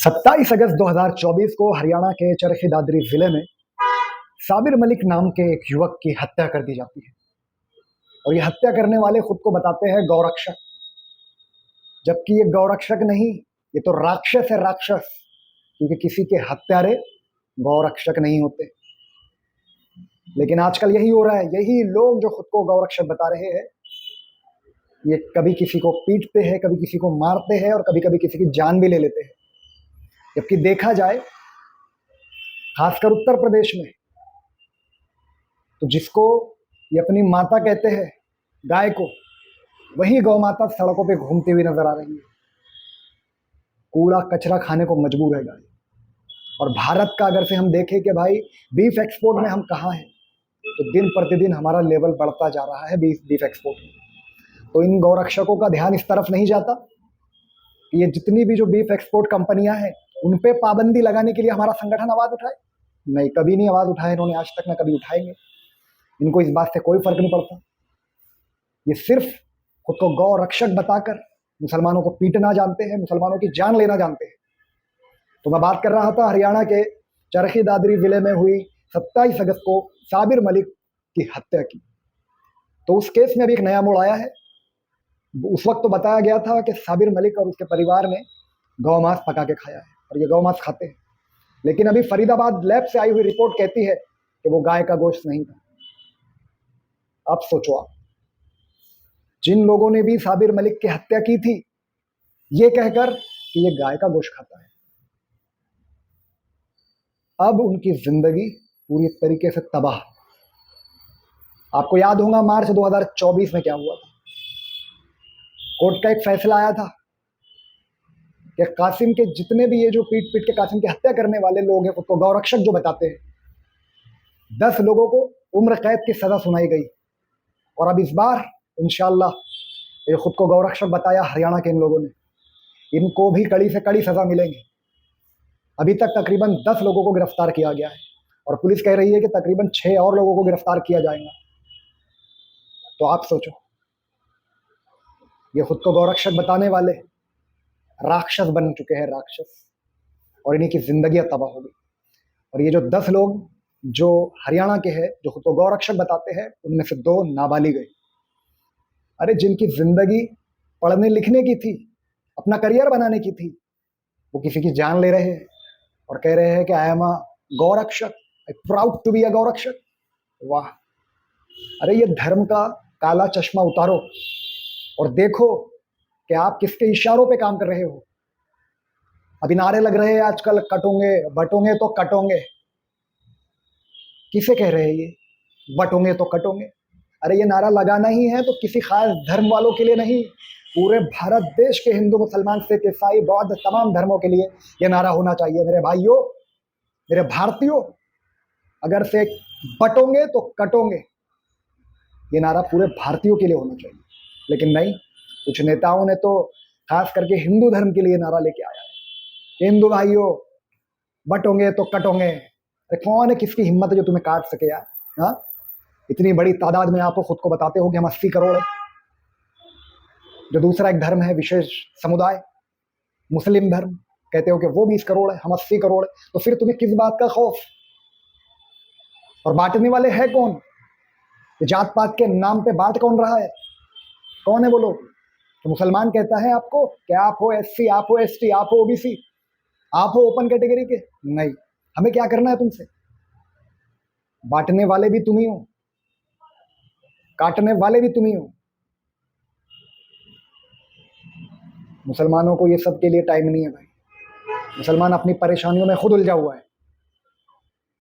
27 अगस्त 2024 को हरियाणा के चरखी दादरी जिले में साबिर मलिक नाम के एक युवक की हत्या कर दी जाती है। और ये हत्या करने वाले खुद को बताते हैं गौरक्षक, जबकि ये गौरक्षक नहीं, ये तो राक्षस है, राक्षस। क्योंकि किसी के हत्यारे गौरक्षक नहीं होते। लेकिन आजकल यही हो रहा है, यही लोग जो खुद को गौरक्षक बता रहे हैं, ये कभी किसी को पीटते हैं, कभी किसी को मारते हैं और कभी कभी किसी की जान भी ले लेते हैं। जबकि देखा जाए खासकर उत्तर प्रदेश में, तो जिसको ये अपनी माता कहते हैं, गाय को, वही गौ माता सड़कों पे घूमती हुई नजर आ रही है। कूड़ा कचरा खाने को मजबूर है गाय। और भारत का अगर से हम देखें कि भाई बीफ एक्सपोर्ट में हम कहाँ हैं, तो दिन प्रतिदिन हमारा लेवल बढ़ता जा रहा है बीफ एक्सपोर्ट में। तो इन गौरक्षकों का ध्यान इस तरफ नहीं जाता कि ये जितनी भी जो बीफ एक्सपोर्ट कंपनियां हैं, उन पे पाबंदी लगाने के लिए हमारा संगठन आवाज उठाए। नहीं, कभी नहीं आवाज उठाए इन्होंने आज तक, ना कभी उठाएंगे। इनको इस बात से कोई फर्क नहीं पड़ता। ये सिर्फ खुद को गौ रक्षक बताकर मुसलमानों को पीटना जानते हैं, मुसलमानों की जान लेना जानते हैं। तो मैं बात कर रहा था हरियाणा के चरखी दादरी जिले में हुई 27 अगस्त को साबिर मलिक की हत्या की। तो उस केस में अभी एक नया मोड़ आया है। उस वक्त तो बताया गया था कि साबिर मलिक और उसके परिवार ने गौ मांस पका के खाया है और ये गौ मांस खाते हैं। लेकिन अभी फरीदाबाद लैब से आई हुई रिपोर्ट कहती है कि वो गाय का गोश्त नहीं था। अब सोचो आप, जिन लोगों ने भी साबिर मलिक की हत्या की थी, ये कहकर कि ये गाय का गोश्त खाता है, अब उनकी जिंदगी पूरी तरीके से तबाह। आपको याद होगा मार्च 2024 में क्या हुआ था। कोर्ट का एक फैसला आया था कि कासिम के जितने भी ये जो पीट पीट के कासिम की हत्या करने वाले लोग हैं, खुद को गौरक्षक जो बताते हैं, 10 लोगों को उम्र कैद की सजा सुनाई गई। और अब इस बार इंशाल्लाह ये खुद को गौरक्षक बताया हरियाणा के इन लोगों ने, इनको भी कड़ी से कड़ी सजा मिलेगी। अभी तक तकरीबन 10 लोगों को गिरफ्तार किया गया है और पुलिस कह रही है कि तकरीबन 6 और लोगों को गिरफ्तार किया जाएगा। तो आप सोचो, ये खुद को गौरक्षक बताने वाले राक्षस बन चुके हैं, राक्षस, और इन्हीं की जिंदगियां तबाह हो गई। और ये जो 10 लोग जो हरियाणा के हैं, जो खुद को गौरक्षक बताते हैं, उनमें से 2 नाबालिग गए। अरे जिनकी जिंदगी पढ़ने लिखने की थी, अपना करियर बनाने की थी, वो किसी की जान ले रहे हैं और कह रहे हैं कि आई एम अ गौरक्षक, I proud to be a गौरक्षक। वाह! अरे ये धर्म का काला चश्मा उतारो और देखो कि आप किसके इशारों पे काम कर रहे हो। अभी नारे लग रहे हैं आजकल, कटोगे बटोगे तो कटोगे। किसे कह रहे हैं ये, बटोगे तो कटोगे? अरे ये नारा लगाना ही है तो किसी खास धर्म वालों के लिए नहीं, पूरे भारत देश के हिंदू, मुसलमान, सिख, ईसाई, बौद्ध, तमाम धर्मों के लिए ये नारा होना चाहिए। मेरे भाइयों, मेरे भारतीयों, अगर से बटोगे तो कटोगे, ये नारा पूरे भारतीयों के लिए होना चाहिए। लेकिन नहीं, कुछ नेताओं ने तो खास करके हिंदू धर्म के लिए नारा लेके आया है, हिंदू भाइयों बटोगे तो कटोगे। अरे कौन है, किसकी हिम्मत है जो तुम्हें काट सके यार? हाँ, इतनी बड़ी तादाद में आप खुद को बताते हो कि हम 80 करोड़ है। जो दूसरा एक धर्म है, विशेष समुदाय मुस्लिम धर्म, कहते हो कि वो 20 करोड़ है, हम 80 करोड़ है। तो फिर तुम्हें किस बात का खौफ? और बांटने वाले है कौन? जात पात के नाम पे बांट कौन रहा है? कौन है वो लोग? तो मुसलमान कहता है आपको कि आप हो एससी, आप हो एसटी, आप हो ओबीसी, आप हो ओपन कैटेगरी के। नहीं, हमें क्या करना है तुमसे? बांटने वाले भी तुम ही हो, काटने वाले भी तुम ही हो। मुसलमानों को ये सब के लिए टाइम नहीं है भाई। मुसलमान अपनी परेशानियों में खुद उलझा हुआ है।